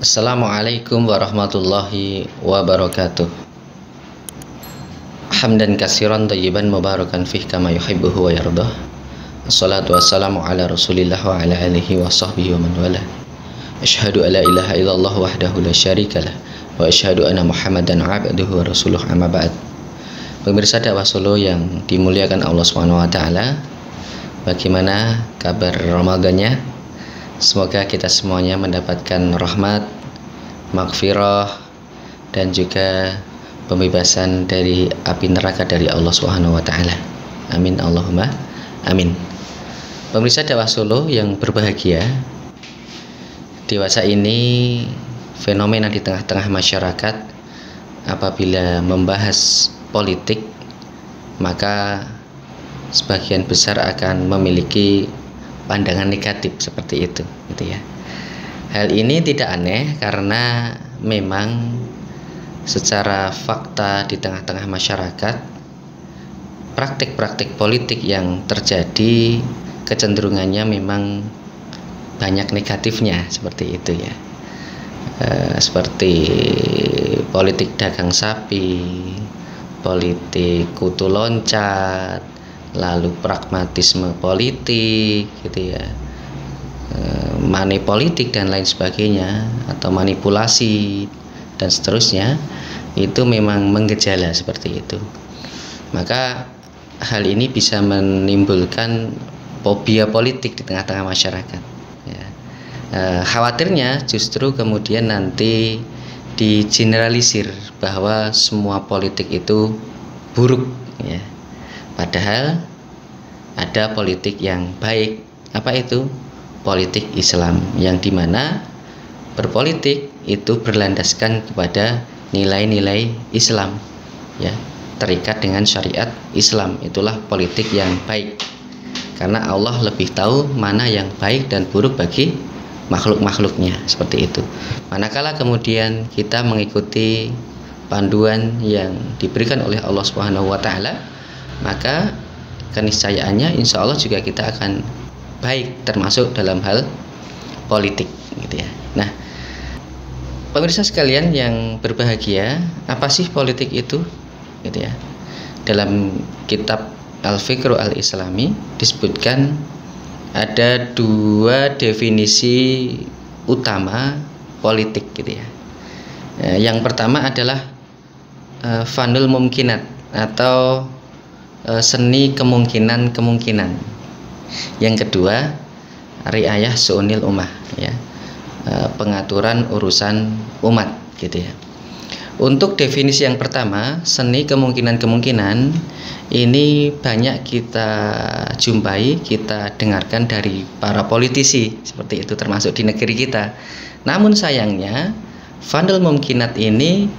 Assalamualaikum warahmatullahi wabarakatuh. Hamdan katsiran thayyiban mubarakan fih kama yuhibbuhu wa yardah. Assalatu wassalamu ala Rasulillah wa ala alihi wa sahbihi wa man wala. Asyhadu an la ilaha illallah wahdahu la syarikalah wa asyhadu anna Muhammadan abduhu wa rasuluh, amma ba'd. Pemirsa dakwah Solo yang dimuliakan Allah Subhanahu wa taala, bagaimana kabar Ramadannya? Semoga kita semuanya mendapatkan rahmat, maghfirah, dan juga pembebasan dari api neraka dari Allah Subhanahu wa taala. Amin Allahumma amin. Pemirsa dakwah Solo yang berbahagia, dewasa ini fenomena di tengah-tengah masyarakat apabila membahas politik, maka sebagian besar akan memiliki pandangan negatif seperti itu, gitu ya. Hal ini tidak aneh karena memang secara fakta di tengah-tengah masyarakat, praktik-praktik politik yang terjadi kecenderungannya memang banyak negatifnya, seperti itu ya. Seperti politik dagang sapi, politik kutu loncat, lalu pragmatisme politik, gitu ya, money politik dan lain sebagainya, atau manipulasi dan seterusnya, itu memang menggejala seperti itu. Maka hal ini bisa menimbulkan fobia politik di tengah-tengah masyarakat ya. Khawatirnya justru kemudian nanti digeneralisir bahwa semua politik itu buruk ya. Padahal ada politik yang baik. Apa itu? Politik Islam, yang dimana berpolitik itu berlandaskan kepada nilai-nilai Islam ya, terikat dengan syariat Islam. Itulah politik yang baik, karena Allah lebih tahu mana yang baik dan buruk bagi makhluk-makhluknya, seperti itu. Manakala kemudian kita mengikuti panduan yang diberikan oleh Allah Subhanahu wa taala, maka keniscayaannya insya Allah juga kita akan baik, termasuk dalam hal politik, gitu ya. Nah, pemirsa sekalian yang berbahagia, apa sih politik itu, gitu ya? Dalam kitab Al-Fiqru Al-Islami disebutkan ada dua definisi utama politik, gitu ya. Yang pertama adalah fanul mumkinat, atau seni kemungkinan-kemungkinan. Yang kedua, riayah su'unil ummah ya, pengaturan urusan umat, gitu ya. Untuk definisi yang pertama, seni kemungkinan-kemungkinan, ini banyak kita jumpai, kita dengarkan dari para politisi, seperti itu, termasuk di negeri kita. Namun sayangnya fanul mumkinat ini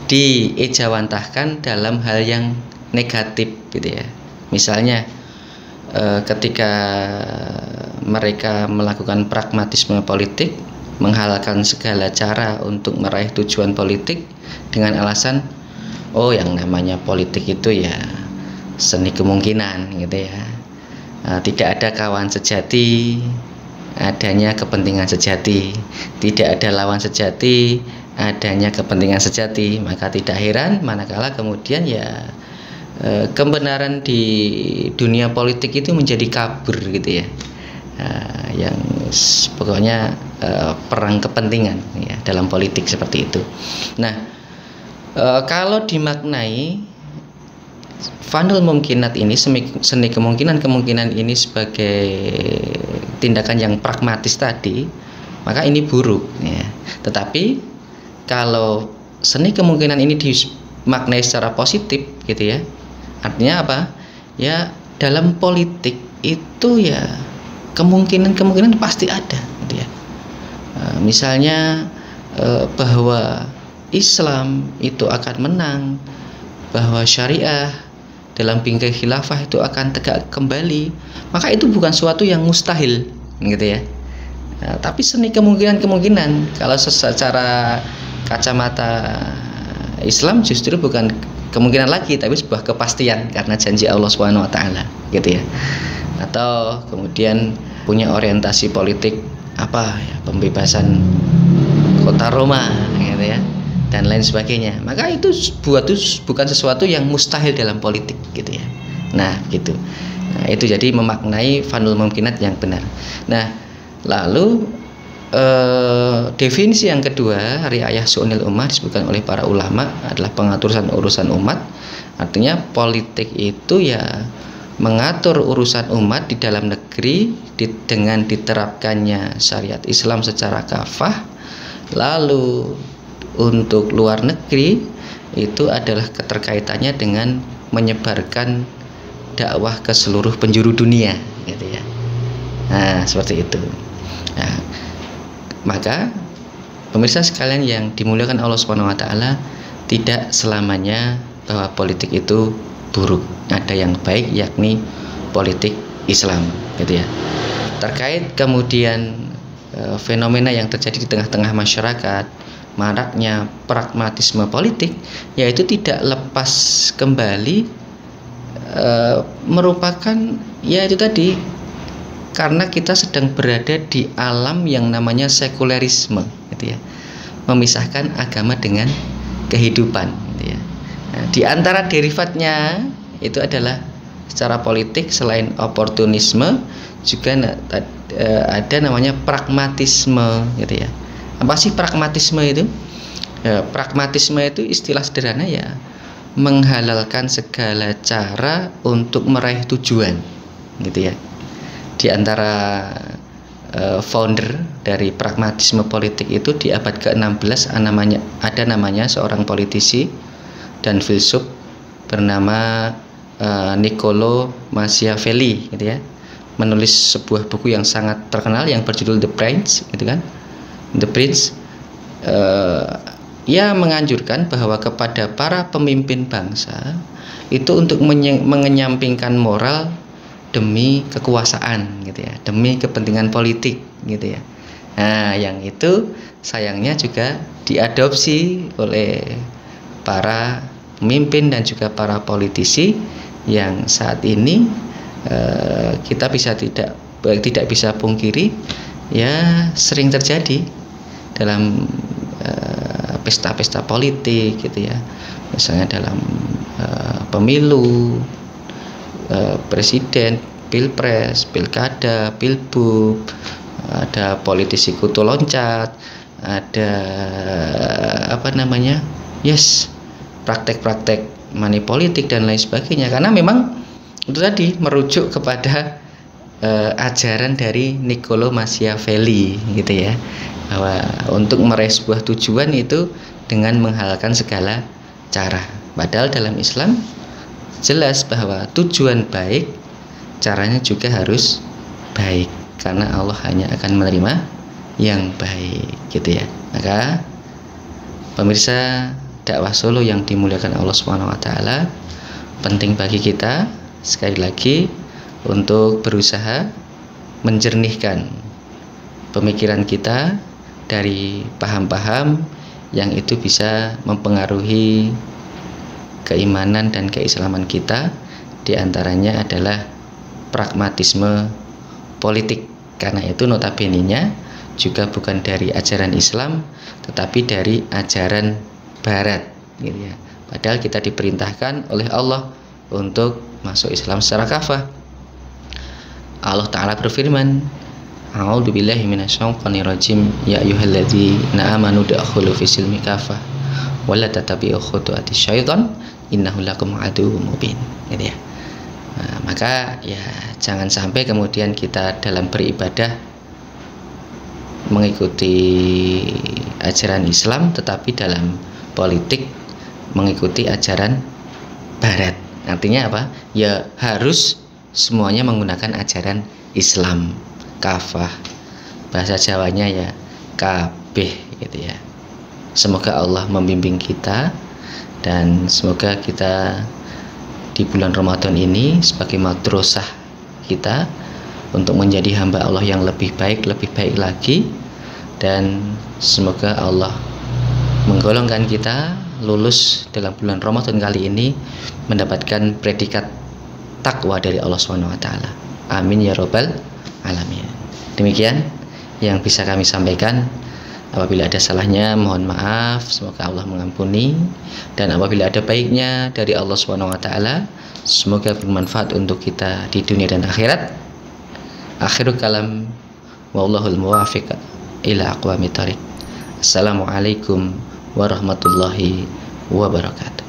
diejawantahkan dalam hal yang negatif, gitu ya. Misalnya ketika mereka melakukan pragmatisme politik, menghalalkan segala cara untuk meraih tujuan politik dengan alasan, oh yang namanya politik itu ya seni kemungkinan, gitu ya. Tidak ada kawan sejati, adanya kepentingan sejati. Tidak ada lawan sejati, adanya kepentingan sejati. Maka tidak heran manakala kemudian ya kebenaran di dunia politik itu menjadi kabur, gitu ya. Yang pokoknya perang kepentingan ya dalam politik, seperti itu. Nah, kalau dimaknai fanul mumkinat ini, seni kemungkinan-kemungkinan ini sebagai tindakan yang pragmatis tadi, maka ini buruk ya. Tetapi kalau seni kemungkinan ini dimaknai secara positif, gitu ya, artinya apa? Ya dalam politik itu ya kemungkinan-kemungkinan pasti ada, gitu ya. Misalnya bahwa Islam itu akan menang, bahwa syariah dalam bingkai khilafah itu akan tegak kembali, maka itu bukan suatu yang mustahil, gitu ya. Tapi seni kemungkinan-kemungkinan, kalau secara kacamata Islam justru bukan kemungkinan lagi, tapi sebuah kepastian karena janji Allah Subhanahu wa taala, gitu ya. Atau kemudian punya orientasi politik apa ya, pembebasan kota Roma gitu ya, dan lain sebagainya. Maka itu bukan sesuatu yang mustahil dalam politik gitu ya. Nah gitu. Nah, itu jadi memaknai fanul mumkinat yang benar. Nah lalu definisi yang kedua, riayah su'unil ummah, disebutkan oleh para ulama adalah pengaturan urusan umat. Artinya politik itu ya mengatur urusan umat di dalam negeri dengan diterapkannya syariat Islam secara kafah. Lalu untuk luar negeri itu adalah keterkaitannya dengan menyebarkan dakwah ke seluruh penjuru dunia gitu ya. Nah seperti itu. Nah, maka pemirsa sekalian yang dimuliakan Allah Subhanahu wa taala, tidak selamanya bahwa politik itu buruk. Ada yang baik, yakni politik Islam gitu ya. Terkait kemudian fenomena yang terjadi di tengah-tengah masyarakat, maraknya pragmatisme politik, yaitu tidak lepas kembali merupakan ya itu tadi, karena kita sedang berada di alam yang namanya sekulerisme gitu ya, memisahkan agama dengan kehidupan gitu ya. Nah, di antara derivatnya itu adalah secara politik selain oportunisme juga ada namanya pragmatisme gitu ya. Apa sih pragmatisme itu? Pragmatisme itu istilah sederhana ya, menghalalkan segala cara untuk meraih tujuan gitu ya. Di antara founder dari pragmatisme politik itu di abad ke-16 ada namanya seorang politisi dan filsuf bernama Niccolo Machiavelli gitu ya, menulis sebuah buku yang sangat terkenal yang berjudul The Prince gitu kan. The Prince ia menganjurkan bahwa kepada para pemimpin bangsa itu untuk mengenyampingkan moral demi kekuasaan gitu ya, demi kepentingan politik gitu ya. Nah yang itu sayangnya juga diadopsi oleh para pemimpin dan juga para politisi yang saat ini kita tidak bisa pungkiri ya sering terjadi dalam pesta-pesta politik gitu ya, misalnya dalam pemilu, presiden, pilpres, pilkada, pilbub, ada politisi kutu loncat, ada praktek-praktek money politik dan lain sebagainya, karena memang itu tadi merujuk kepada ajaran dari Niccolo Machiavelli gitu ya, bahwa untuk meraih sebuah tujuan itu dengan menghalalkan segala cara. Padahal dalam Islam jelas bahwa tujuan baik, caranya juga harus baik, karena Allah hanya akan menerima yang baik gitu ya. Maka pemirsa dakwah Solo yang dimuliakan Allah Subhanahu wa taala, penting bagi kita sekali lagi untuk berusaha menjernihkan pemikiran kita dari paham-paham yang itu bisa mempengaruhi keimanan dan keislaman kita. Di antaranya adalah pragmatisme politik, karena itu notabene-nya juga bukan dari ajaran Islam tetapi dari ajaran Barat gitu ya. Padahal kita diperintahkan oleh Allah untuk masuk Islam secara kafah. Allah Ta'ala berfirman, A'udzubillahi minasyaitonir rajim, ya ayyuhalladzina amanu dakhulu fis silmi kafah wa la tattabi'u khutuwatis syaiton innahu lakum aduwwum mubin gitu ya. Nah, maka ya jangan sampai kemudian kita dalam beribadah mengikuti ajaran Islam tetapi dalam politik mengikuti ajaran Barat. Artinya apa? Ya harus semuanya menggunakan ajaran Islam kafah, bahasa Jawanya ya kabeh gitu ya. Semoga Allah membimbing kita, dan semoga kita di bulan Ramadan ini sebagai madrasah kita untuk menjadi hamba Allah yang lebih baik lagi, dan semoga Allah menggolongkan kita lulus dalam bulan Ramadan kali ini mendapatkan predikat takwa dari Allah Subhanahu wa taala. Amin ya rabbal alamin. Demikian yang bisa kami sampaikan. Apabila ada salahnya mohon maaf, semoga Allah mengampuni, dan apabila ada baiknya dari Allah Subhanahu wa taala, semoga bermanfaat untuk kita di dunia dan akhirat. Akhirul kalam, wallahul muwaffiq ila aqwamit thoriq. Assalamualaikum warahmatullahi wabarakatuh.